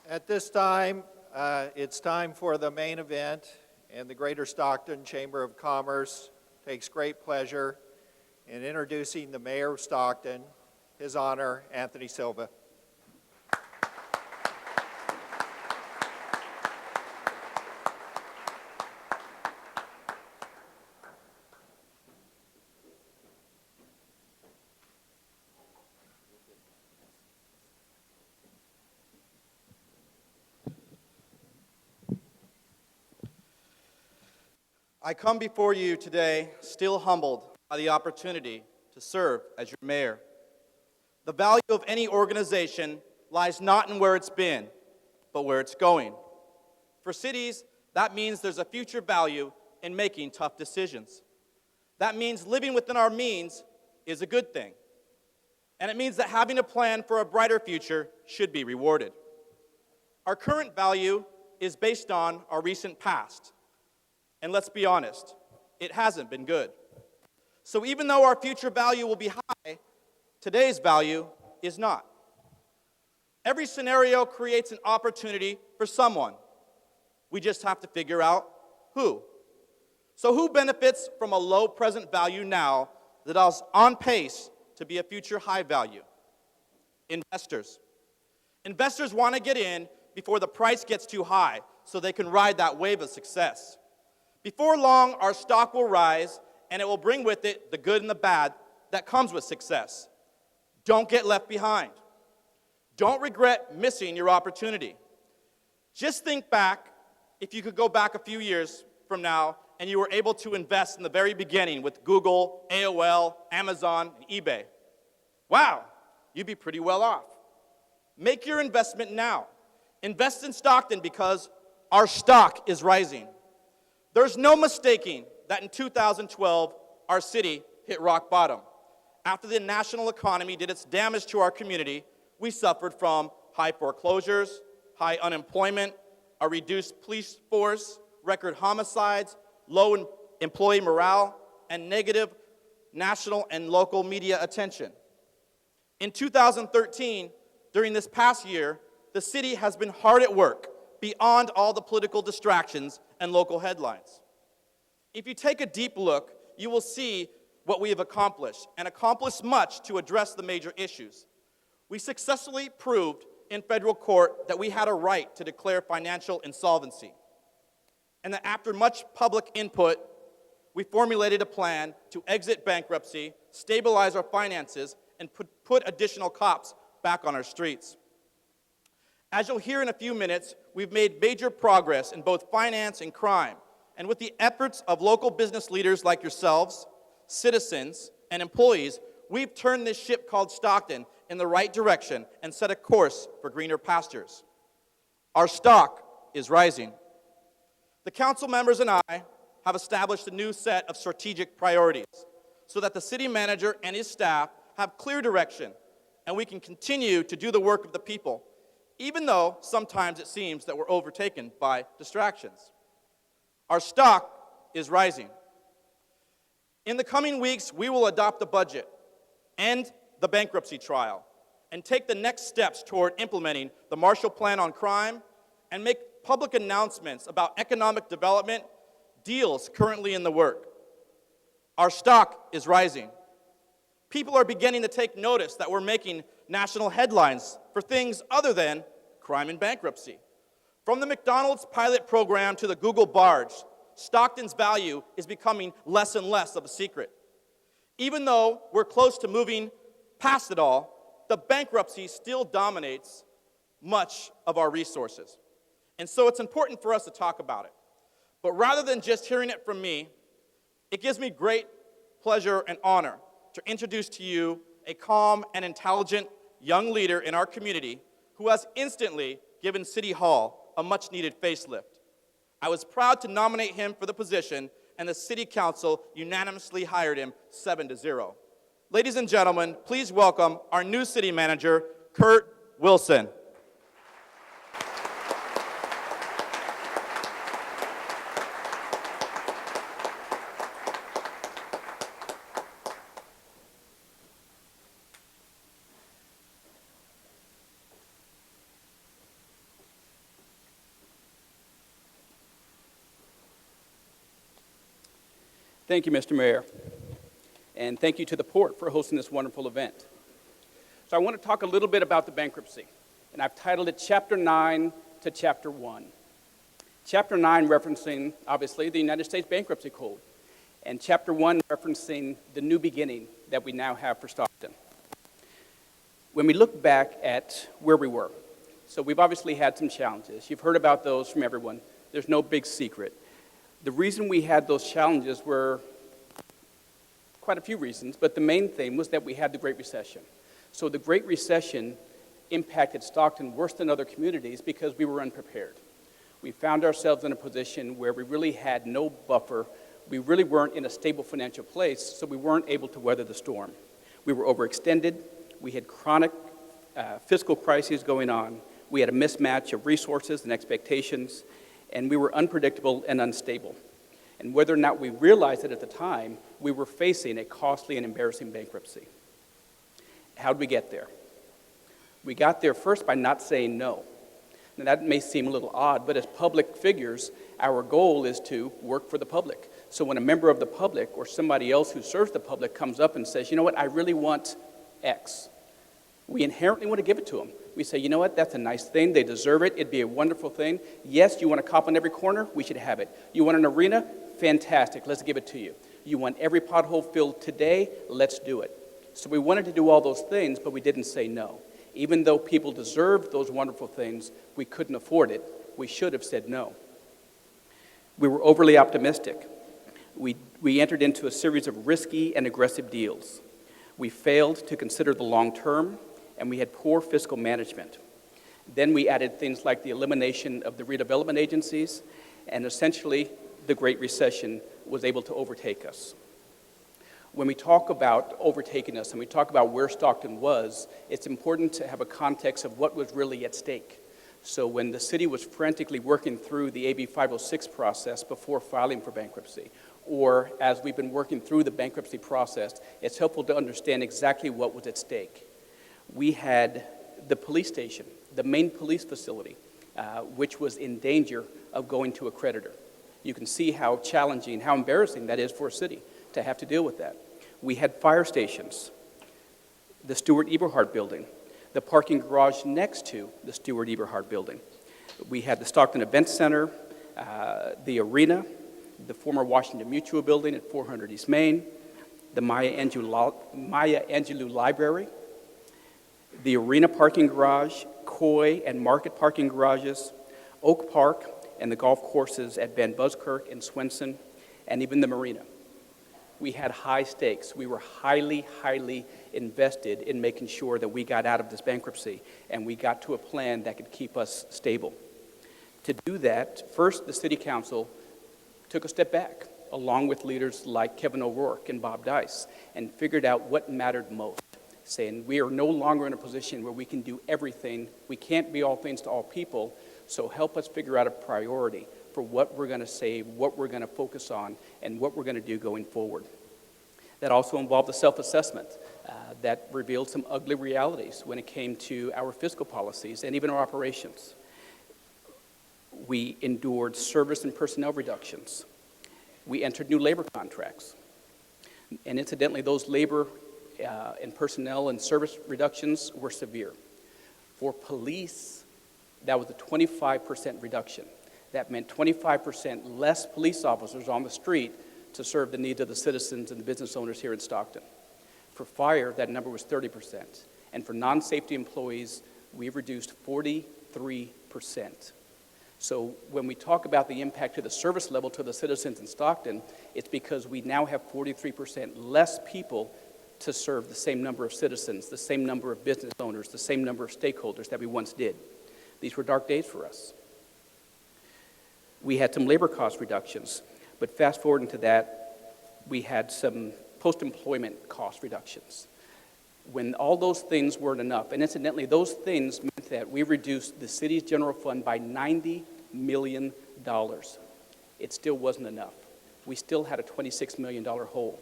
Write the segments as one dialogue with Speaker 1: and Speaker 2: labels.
Speaker 1: At this time, it's time for the main event, and the Greater Stockton Chamber of Commerce takes great pleasure in introducing the Mayor of Stockton, His Honor, Anthony Silva.
Speaker 2: I come before you today still humbled by the opportunity to serve as your mayor. The value of any organization lies not in where it's been, but where it's going. For cities, that means there's a future value in making tough decisions. That means living within our means is a good thing. And it means that having a plan for a brighter future should be rewarded. Our current value is based on our recent past. And let's be honest, it hasn't been good. So even though our future value will be high, today's value is not. Every scenario creates an opportunity for someone. We just have to figure out who. So who benefits from a low present value now that is on pace to be a future high value? Investors. Investors want to get in before the price gets too high so they can ride that wave of success. Before long, our stock will rise, and it will bring with it the good and the bad that comes with success. Don't get left behind. Don't regret missing your opportunity. Just think back, if you could go back a few years from now, and you were able to invest in the very beginning with Google, AOL, Amazon, and eBay. Wow, you'd be pretty well off. Make your investment now. Invest in Stockton because our stock is rising. There's no mistaking that in 2012, our city hit rock bottom. After the national economy did its damage to our community, we suffered from high foreclosures, high unemployment, a reduced police force, record homicides, low employee morale, and negative national and local media attention. In 2013, during this past year, the city has been hard at work beyond all the political distractions and local headlines. If you take a deep look, you will see what we have accomplished, and accomplished much to address the major issues. We successfully proved in federal court that we had a right to declare financial insolvency, and that after much public input, we formulated a plan to exit bankruptcy, stabilize our finances, and put additional cops back on our streets. As you'll hear in a few minutes, we've made major progress in both finance and crime. And with the efforts of local business leaders like yourselves, citizens, and employees, we've turned this ship called Stockton in the right direction and set a course for greener pastures. Our stock is rising. The council members and I have established a new set of strategic priorities so that the city manager and his staff have clear direction and we can continue to do the work of the people, even though sometimes it seems that we're overtaken by distractions. Our stock is rising. In the coming weeks, we will adopt the budget, end the bankruptcy trial, and take the next steps toward implementing the Marshall Plan on crime and make public announcements about economic development deals currently in the work. Our stock is rising. People are beginning to take notice that we're making national headlines for things other than crime and bankruptcy. From the McDonald's pilot program to the Google barge, Stockton's value is becoming less and less of a secret. Even though we're close to moving past it all, the bankruptcy still dominates much of our resources. And so it's important for us to talk about it. But rather than just hearing it from me, it gives me great pleasure and honor to introduce to you a calm and intelligent young leader in our community who has instantly given City Hall a much-needed facelift. I was proud to nominate him for the position, and the City Council unanimously hired him 7-0. Ladies and gentlemen, please welcome our new City Manager, Kurt Wilson.
Speaker 3: Thank you, Mr. Mayor. And thank you to the port for hosting this wonderful event. So I want to talk a little bit about the bankruptcy. And I've titled it Chapter 9 to Chapter 1. Chapter 9 referencing, obviously, the United States Bankruptcy Code. And Chapter 1 referencing the new beginning that we now have for Stockton. When we look back at where we were, so we've obviously had some challenges. You've heard about those from everyone. There's no big secret. The reason we had those challenges were quite a few reasons, but the main thing was that we had the Great Recession. So the Great Recession impacted Stockton worse than other communities because we were unprepared. We found ourselves in a position where we really had no buffer. We really weren't in a stable financial place, so we weren't able to weather the storm. We were overextended. We had chronic fiscal crises going on. We had a mismatch of resources and expectations, and we were unpredictable and unstable. And whether or not we realized it at the time, we were facing a costly and embarrassing bankruptcy. How did we get there? We got there first by not saying no. Now, that may seem a little odd, but as public figures, our goal is to work for the public. So when a member of the public or somebody else who serves the public comes up and says, you know what, I really want X, we inherently want to give it to them. We say, you know what, that's a nice thing, they deserve it, it'd be a wonderful thing. Yes, you want a cop on every corner? We should have it. You want an arena? Fantastic, let's give it to you. You want every pothole filled today? Let's do it. So we wanted to do all those things, but we didn't say no. Even though people deserved those wonderful things, we couldn't afford it. We should have said no. We were overly optimistic. We entered into a series of risky and aggressive deals. We failed to consider the long term, and we had poor fiscal management. Then we added things like the elimination of the redevelopment agencies, and essentially the Great Recession was able to overtake us. When we talk about overtaking us and we talk about where Stockton was, it's important to have a context of what was really at stake. So when the city was frantically working through the AB 506 process before filing for bankruptcy, or as we've been working through the bankruptcy process, it's helpful to understand exactly what was at stake. We had the police station, the main police facility, which was in danger of going to a creditor. You can see how challenging, how embarrassing that is for a city to have to deal with that. We had fire stations, the Stuart Eberhard building, the parking garage next to the Stuart Eberhard building. We had the Stockton Event Center, the arena, the former Washington Mutual building at 400 East Main, the Maya Angelou Library, the arena parking garage, Coy and Market parking garages, Oak Park, and the golf courses at Van Buskirk and Swenson, and even the marina. We had high stakes. We were highly, highly invested in making sure that we got out of this bankruptcy and we got to a plan that could keep us stable. To do that, first the City Council took a step back, along with leaders like Kevin O'Rourke and Bob Dice, and figured out what mattered most, saying we are no longer in a position where we can do everything. We can't be all things to all people, so help us figure out a priority for what we're going to save, what we're going to focus on, and what we're going to do going forward. That also involved a self-assessment that revealed some ugly realities when it came to our fiscal policies and even our operations. We endured service and personnel reductions. We entered new labor contracts. And incidentally, those labor and personnel and service reductions were severe. For police, that was a 25% reduction. That meant 25% less police officers on the street to serve the needs of the citizens and the business owners here in Stockton. For fire, that number was 30%. And for non-safety employees, we reduced 43%. So when we talk about the impact to the service level to the citizens in Stockton, it's because we now have 43% less people to serve the same number of citizens, the same number of business owners, the same number of stakeholders that we once did. These were dark days for us. We had some labor cost reductions, but fast forward into that, we had some post-employment cost reductions. When all those things weren't enough, and incidentally, those things meant that we reduced the city's general fund by $90 million. It still wasn't enough. We still had a $26 million hole.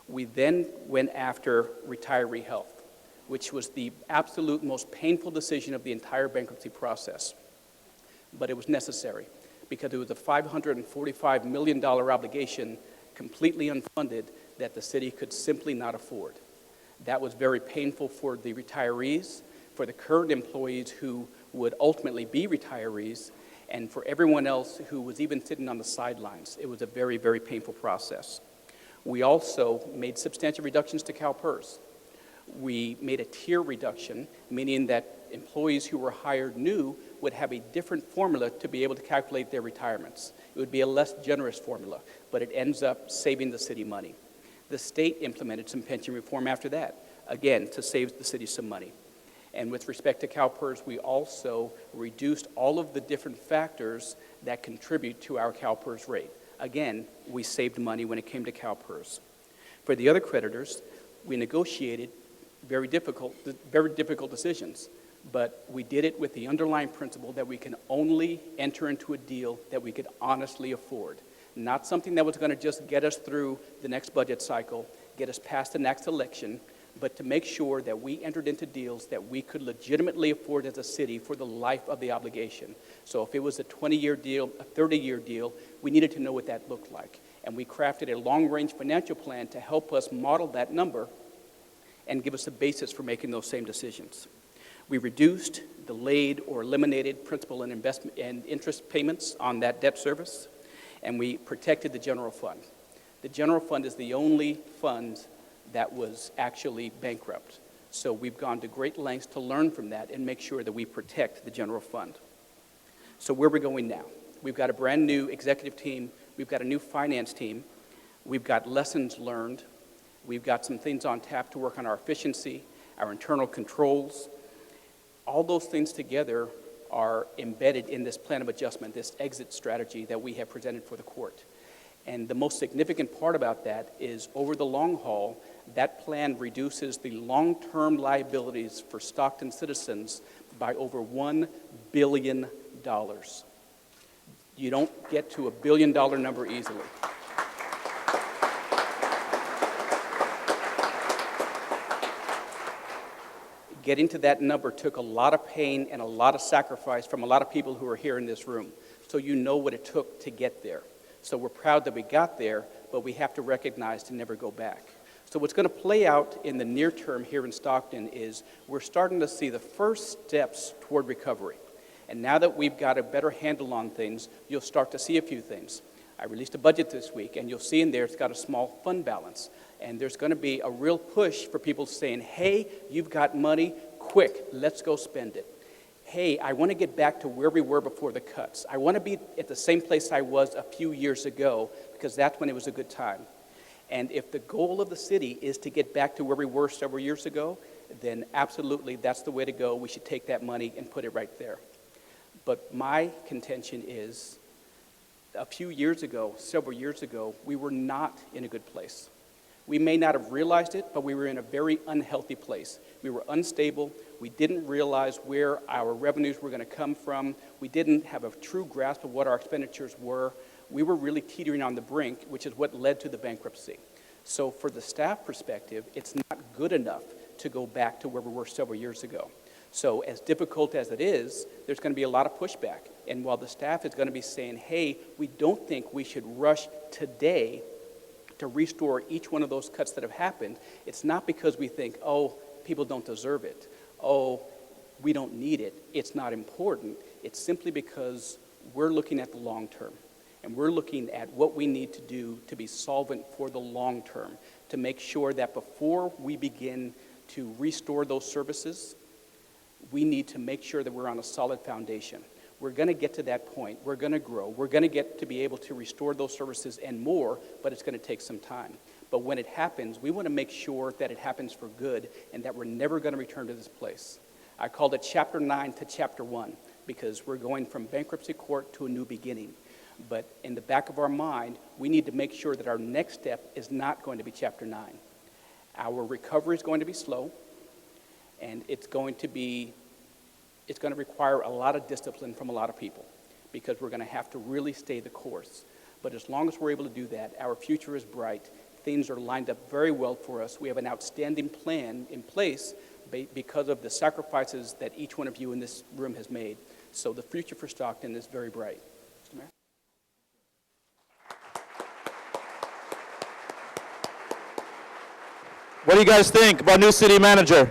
Speaker 3: We then went after retiree health, which was the absolute most painful decision of the entire bankruptcy process. But it was necessary because it was a $545 million obligation completely unfunded that the city could simply not afford. That was very painful for the retirees, for the current employees who would ultimately be retirees, and for everyone else who was even sitting on the sidelines. It was a very, very painful process. We also made substantial reductions to Calpers. We made a tier reduction, meaning that employees who were hired new would have a different formula to be able to calculate their retirements. It would be a less generous formula, but it ends up saving the city money. The state implemented some pension reform after that, again, to save the city some money. And with respect to Calpers, we also reduced all of the different factors that contribute to our Calpers rate. Again, we saved money when it came to Calpers. For the other creditors, we negotiated very difficult decisions, but we did it with the underlying principle that we can only enter into a deal that we could honestly afford. Not something that was going to just get us through the next budget cycle, get us past the next election, but to make sure that we entered into deals that we could legitimately afford as a city for the life of the obligation. So if it was a 20-year deal, a 30-year deal, we needed to know what that looked like. And we crafted a long-range financial plan to help us model that number and give us a basis for making those same decisions. We reduced, delayed, or eliminated principal and investment and interest payments on that debt service, and we protected the general fund. The general fund is the only fund that was actually bankrupt. So we've gone to great lengths to learn from that and make sure that we protect the general fund. So where are we going now? We've got a brand new executive team. We've got a new finance team. We've got lessons learned. We've got some things on tap to work on our efficiency, our internal controls. All those things together are embedded in this plan of adjustment, this exit strategy that we have presented for the court. And the most significant part about that is over the long haul, that plan reduces the long-term liabilities for Stockton citizens by over $1 billion. You don't get to a $1 billion number easily. Getting to that number took a lot of pain and a lot of sacrifice from a lot of people who are here in this room. So you know what it took to get there. So we're proud that we got there, but we have to recognize to never go back. So what's going to play out in the near term here in Stockton is we're starting to see the first steps toward recovery. And now that we've got a better handle on things, you'll start to see a few things. I released a budget this week, and you'll see in there it's got a small fund balance. And there's going to be a real push for people saying, hey, you've got money, quick, let's go spend it. Hey, I want to get back to where we were before the cuts. I want to be at the same place I was a few years ago because that's when it was a good time. And if the goal of the city is to get back to where we were several years ago, then absolutely that's the way to go. We should take that money and put it right there. But my contention is a few years ago, several years ago, we were not in a good place. We may not have realized it, but we were in a very unhealthy place. We were unstable. We didn't realize where our revenues were going to come from. We didn't have a true grasp of what our expenditures were. We were really teetering on the brink, which is what led to the bankruptcy. So for the staff perspective, it's not good enough to go back to where we were several years ago. So as difficult as it is, there's going to be a lot of pushback. And while the staff is going to be saying, hey, we don't think we should rush today to restore each one of those cuts that have happened, it's not because we think, oh, people don't deserve it. Oh, we don't need it. It's not important. It's simply because we're looking at the long term. And we're looking at what we need to do to be solvent for the long term, to make sure that before we begin to restore those services, we need to make sure that we're on a solid foundation. We're going to get to that point. We're going to grow. We're going to get to be able to restore those services and more, but it's going to take some time. But when it happens, we want to make sure that it happens for good and that we're never going to return to this place. I called it Chapter 9 to Chapter 1 because we're going from bankruptcy court to a new beginning. But in the back of our mind, we need to make sure that our next step is not going to be Chapter 9. Our recovery is going to be slow, and it's going to require a lot of discipline from a lot of people because we're going to have to really stay the course. But as long as we're able to do that, our future is bright. Things are lined up very well for us. We have an outstanding plan in place because of the sacrifices that each one of you in this room has made. So the future for Stockton is very bright. Mr. Mayor?
Speaker 2: What do you guys think about new city manager?